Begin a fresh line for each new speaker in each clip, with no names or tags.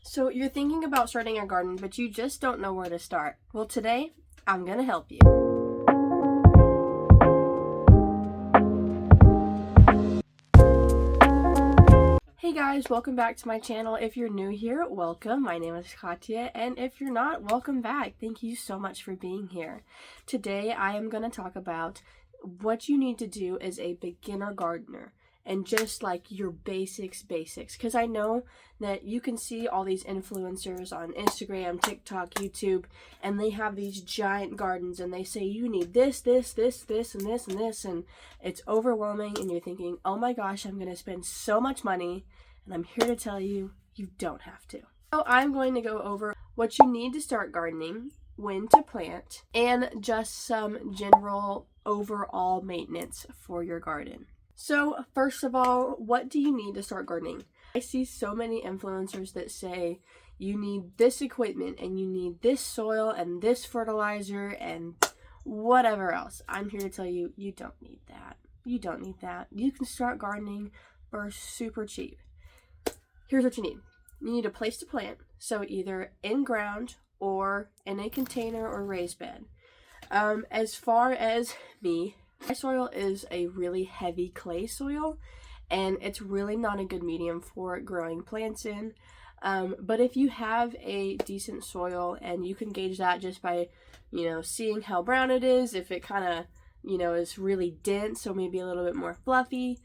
So you're thinking about starting a garden, but you just don't know where to start. Well, today I'm gonna help you. Hey guys, welcome back to my channel. If you're new here, welcome. My name is Katya, and if you're not, welcome back. Thank you so much for being here. Today I am going to talk about what you need to do as a beginner gardener and just like your basics, because I know that you can see all these influencers on Instagram, TikTok, YouTube, and they have these giant gardens and they say you need this, and this, and it's overwhelming and you're thinking, oh my gosh, I'm going to spend so much money. And I'm here to tell you, you don't have to. So I'm going to go over what you need to start gardening, when to plant, and just some general overall maintenance for your garden. So first of all, what do you need to start gardening? I see so many influencers that say you need this equipment and you need this soil and this fertilizer and whatever else. I'm here to tell you, you don't need that. You don't need that. You can start gardening for super cheap. Here's what you need. You need a place to plant, so either in ground or in a container or raised bed. As far as me, my soil is a really heavy clay soil, and it's really not a good medium for growing plants in. But if you have a decent soil, and you can gauge that just by, seeing how brown it is, if it kind of, is really dense, so maybe a little bit more fluffy,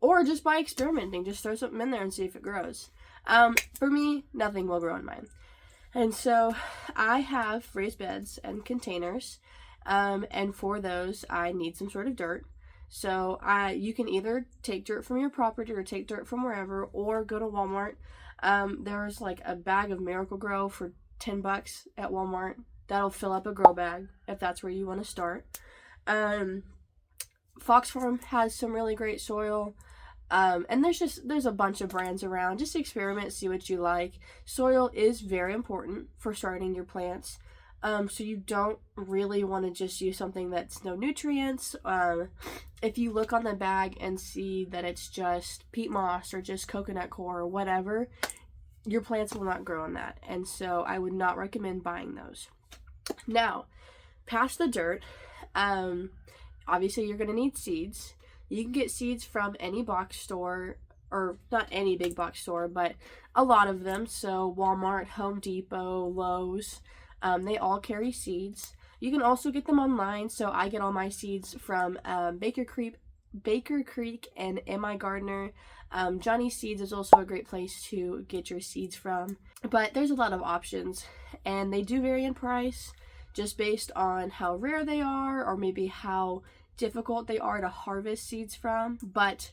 or just by experimenting, just throw something in there and see if it grows. For me, nothing will grow in mine. And so I have raised beds and containers, and for those I need some sort of dirt. So you can either take dirt from your property or take dirt from wherever, or go to Walmart. There's like a bag of Miracle-Gro for $10 at Walmart. That'll fill up a grow bag if that's where you want to start. Fox Farm has some really great soil. And there's a bunch of brands around. Just experiment, see what you like. Soil is very important for starting your plants. So you don't really want to just use something that's no nutrients. If you look on the bag and see that it's just peat moss or just coconut coir or whatever, your plants will not grow in that. And so I would not recommend buying those. Now, past the dirt, obviously you're going to need seeds. You can get seeds from any box store, or not any big box store, but a lot of them. So Walmart, Home Depot, Lowe's, they all carry seeds. You can also get them online. So I get all my seeds from Baker Creek and MI Gardener. Johnny Seeds is also a great place to get your seeds from. But there's a lot of options, and they do vary in price just based on how rare they are, or maybe how difficult they are to harvest seeds from, but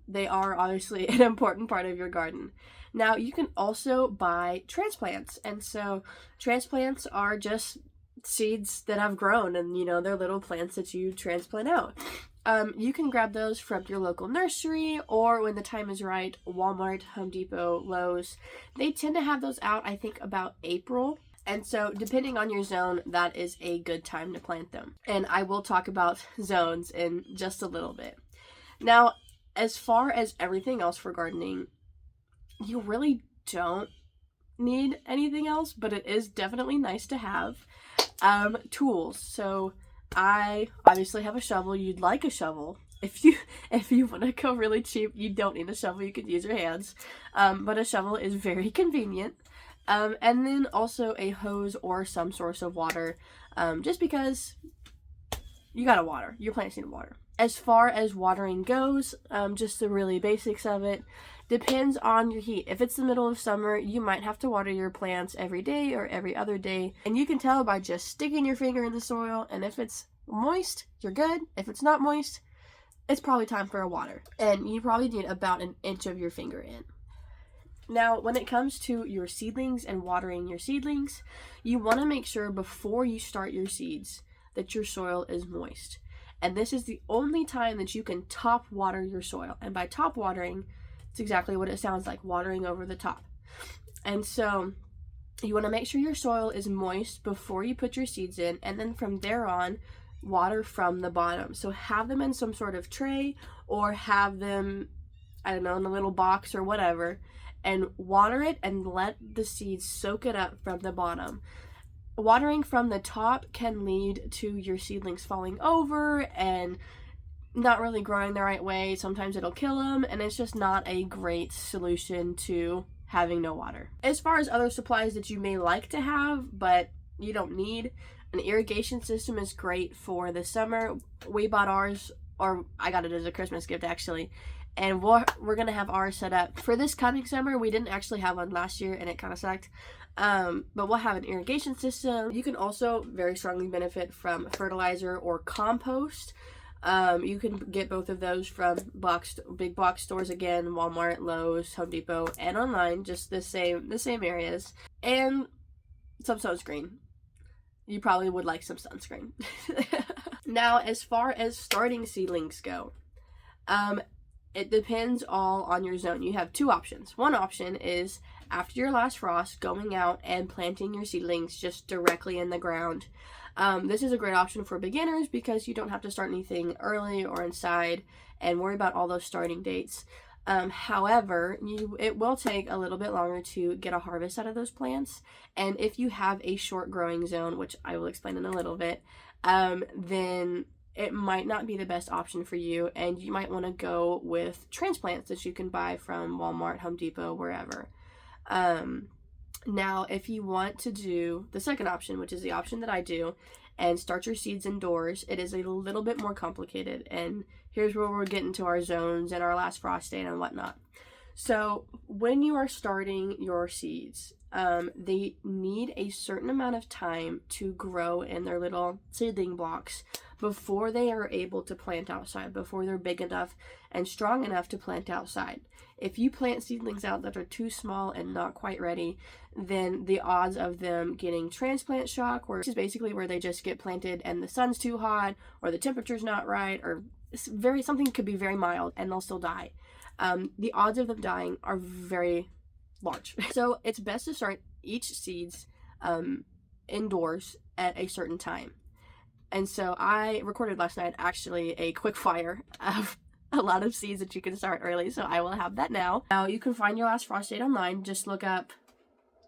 they are obviously an important part of your garden. Now, you can also buy transplants, and so transplants are just seeds that have grown, and they're little plants that you transplant out. You can grab those from your local nursery, or when the time is right, Walmart, Home Depot, Lowe's. They tend to have those out, I think, about April. And so, depending on your zone, that is a good time to plant them. And I will talk about zones in just a little bit. Now, as far as everything else for gardening, you really don't need anything else, but it is definitely nice to have. Tools. So, I obviously have a shovel. You'd like a shovel. If you want to go really cheap, you don't need a shovel. You can use your hands. But a shovel is very convenient. And then also a hose or some source of water, just because you gotta water. Your plants need water. As far as watering goes, just the really basics of it, depends on your heat. If it's the middle of summer, you might have to water your plants every day or every other day. And you can tell by just sticking your finger in the soil, and if it's moist, you're good. If it's not moist, it's probably time for a water. And you probably need about an inch of your finger in. Now, when it comes to your seedlings and watering your seedlings, you want to make sure before you start your seeds that your soil is moist. And this is the only time that you can top water your soil. And by top watering, it's exactly what it sounds like, watering over the top. And so you want to make sure your soil is moist before you put your seeds in, and then from there on, water from the bottom. So have them in some sort of tray, or have them, I don't know, in a little box or whatever, and water it and let the seeds soak it up from the bottom. Watering from the top can lead to your seedlings falling over and not really growing the right way. Sometimes it'll kill them, and it's just not a great solution to having no water. As far as other supplies that you may like to have but you don't need, an irrigation system is great for the summer. We bought ours, or I got it as a Christmas gift actually, and we're gonna have ours set up for this coming summer. We didn't actually have one last year and it kind of sucked, but we'll have an irrigation system. You can also very strongly benefit from fertilizer or compost. You can get both of those from big box stores, again, Walmart, Lowe's, Home Depot, and online, just the same areas. And some sunscreen. You probably would like some sunscreen. Now, as far as starting seedlings go, it depends all on your zone. You have two options. One option is after your last frost, going out and planting your seedlings just directly in the ground. This is a great option for beginners because you don't have to start anything early or inside and worry about all those starting dates. However, it will take a little bit longer to get a harvest out of those plants, and if you have a short growing zone, which I will explain in a little bit, then it might not be the best option for you, and you might want to go with transplants that you can buy from Walmart, Home Depot, wherever. Now, if you want to do the second option, which is the option that I do, and start your seeds indoors, it is a little bit more complicated, and here's where we're getting to our zones and our last frost date and whatnot. So when you are starting your seeds, they need a certain amount of time to grow in their little seedling blocks before they are able to plant outside, before they're big enough and strong enough to plant outside. If you plant seedlings out that are too small and not quite ready, then the odds of them getting transplant shock, which is basically where they just get planted and the sun's too hot or the temperature's not right, or something could be very mild and they'll still die. The odds of them dying are very large. So it's best to start each seeds indoors at a certain time. And so I recorded last night actually a quick fire of a lot of seeds that you can start early, so I will have that now. Now you can find your last frost date online. Just look up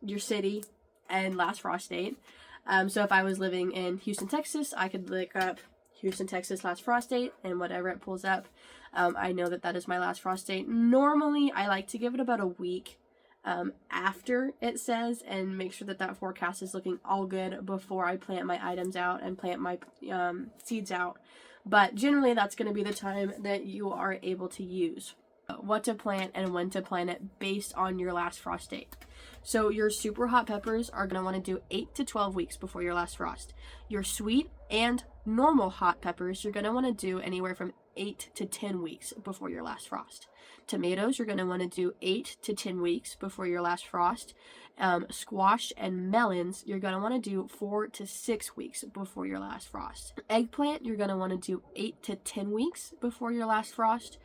your city and last frost date. So if I was living in Houston, Texas, I could look up Houston, Texas last frost date, and whatever it pulls up, I know that is my last frost date. Normally I like to give it about a week after it says, and make sure that forecast is looking all good before I plant my items out and plant my seeds out. But generally that's going to be the time that you are able to use what to plant and when to plant it based on your last frost date. So your super hot peppers are going to want to do 8 to 12 weeks before your last frost. Your sweet and normal hot peppers, you're going to want to do anywhere from 8 to 10 weeks before your last frost. Tomatoes, you're going to want to do 8 to 10 weeks before your last frost. Squash and melons, you're going to want to do 4 to 6 weeks before your last frost. Eggplant, you're going to want to do 8 to 10 weeks before your last frost.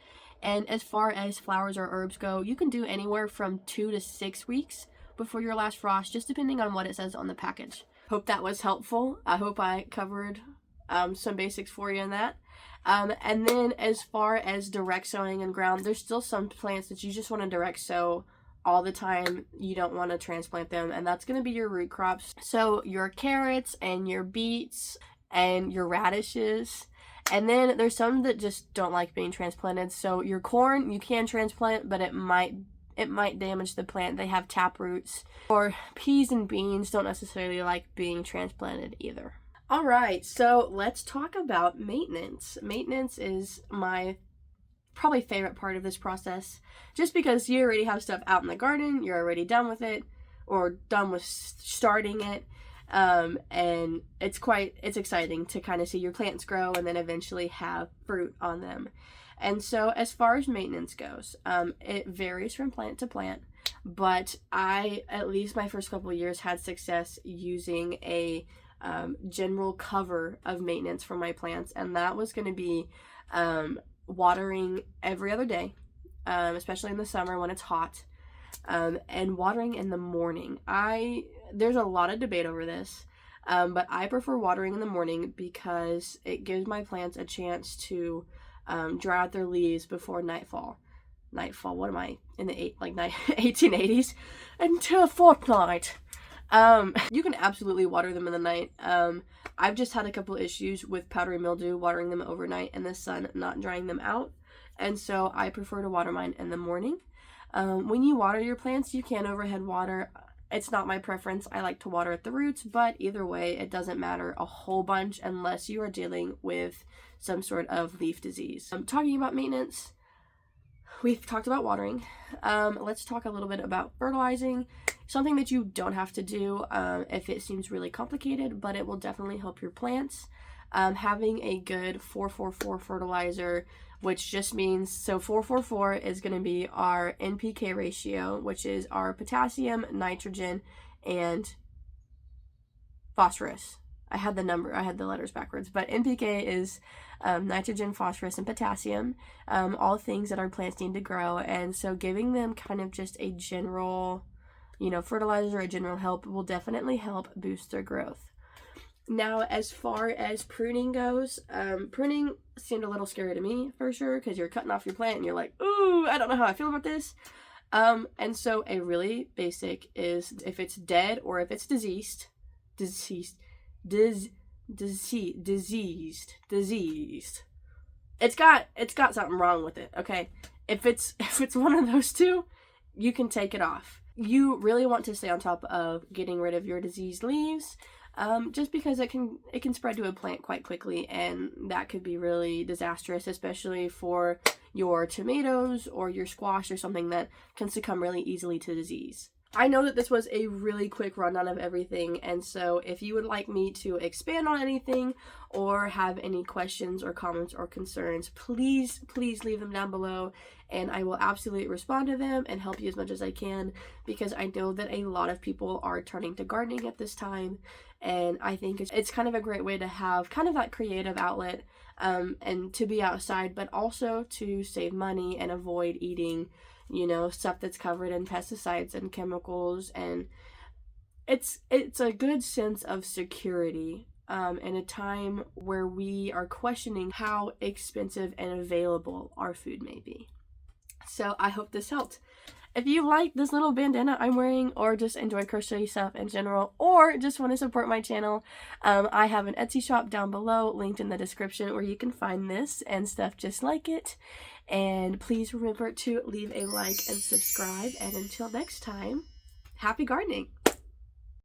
And as far as flowers or herbs go, you can do anywhere from 2 to 6 weeks before your last frost, just depending on what it says on the package. Hope that was helpful. I hope I covered some basics for you in that. And then as far as direct sowing in ground, there's still some plants that you just want to direct sow all the time. You don't want to transplant them, and that's going to be your root crops. So your carrots and your beets and your radishes. And then there's some that just don't like being transplanted. So your corn, you can transplant, but it might damage the plant. They have tap roots. Or peas and beans don't necessarily like being transplanted either. All right, so let's talk about maintenance. Maintenance is my probably favorite part of this process, just because you already have stuff out in the garden, you're already done with it, or done with starting it, and it's exciting to kind of see your plants grow and then eventually have fruit on them. And so as far as maintenance goes, it varies from plant to plant, but I, at least my first couple of years, had success using a general cover of maintenance for my plants, and that was going to be watering every other day, especially in the summer when it's hot, and watering in the morning. There's a lot of debate over this, but I prefer watering in the morning because it gives my plants a chance to dry out their leaves before nightfall. nightfall. What am I in the 1880s? Until fortnight. You can absolutely water them in the night. I've just had a couple issues with powdery mildew watering them overnight and the sun not drying them out, and so I prefer to water mine in the morning. When you water your plants, you can overhead water. It's not my preference. I like to water at the roots, but either way, it doesn't matter a whole bunch unless you are dealing with some sort of leaf disease. Talking about maintenance, we've talked about watering. Let's talk a little bit about fertilizing. Something that you don't have to do if it seems really complicated, but it will definitely help your plants. Having a good 4-4-4 fertilizer, which just means, so 4-4-4 is going to be our NPK ratio, which is our potassium, nitrogen, and phosphorus. I had the letters backwards, but NPK is nitrogen, phosphorus, and potassium, all things that our plants need to grow. And so giving them kind of just a general, fertilizer, a general help will definitely help boost their growth. Now, as far as pruning goes, pruning seemed a little scary to me, for sure, because you're cutting off your plant and you're like, ooh, I don't know how I feel about this. And so a really basic is, if it's dead or if it's diseased, it's got something wrong with it, okay? If it's one of those two, you can take it off. You really want to stay on top of getting rid of your diseased leaves, just because it can spread to a plant quite quickly, and that could be really disastrous, especially for your tomatoes or your squash or something that can succumb really easily to disease. I know that this was a really quick rundown of everything, and so if you would like me to expand on anything or have any questions or comments or concerns, please leave them down below, and I will absolutely respond to them and help you as much as I can, because I know that a lot of people are turning to gardening at this time, and I think it's kind of a great way to have kind of that creative outlet, and to be outside, but also to save money and avoid eating stuff that's covered in pesticides and chemicals. And it's a good sense of security in a time where we are questioning how expensive and available our food may be. So I hope this helped. If you like this little bandana I'm wearing, or just enjoy crochet stuff in general, or just want to support my channel, I have an Etsy shop down below, linked in the description, where you can find this and stuff just like it. And please remember to leave a like and subscribe. And until next time, happy gardening!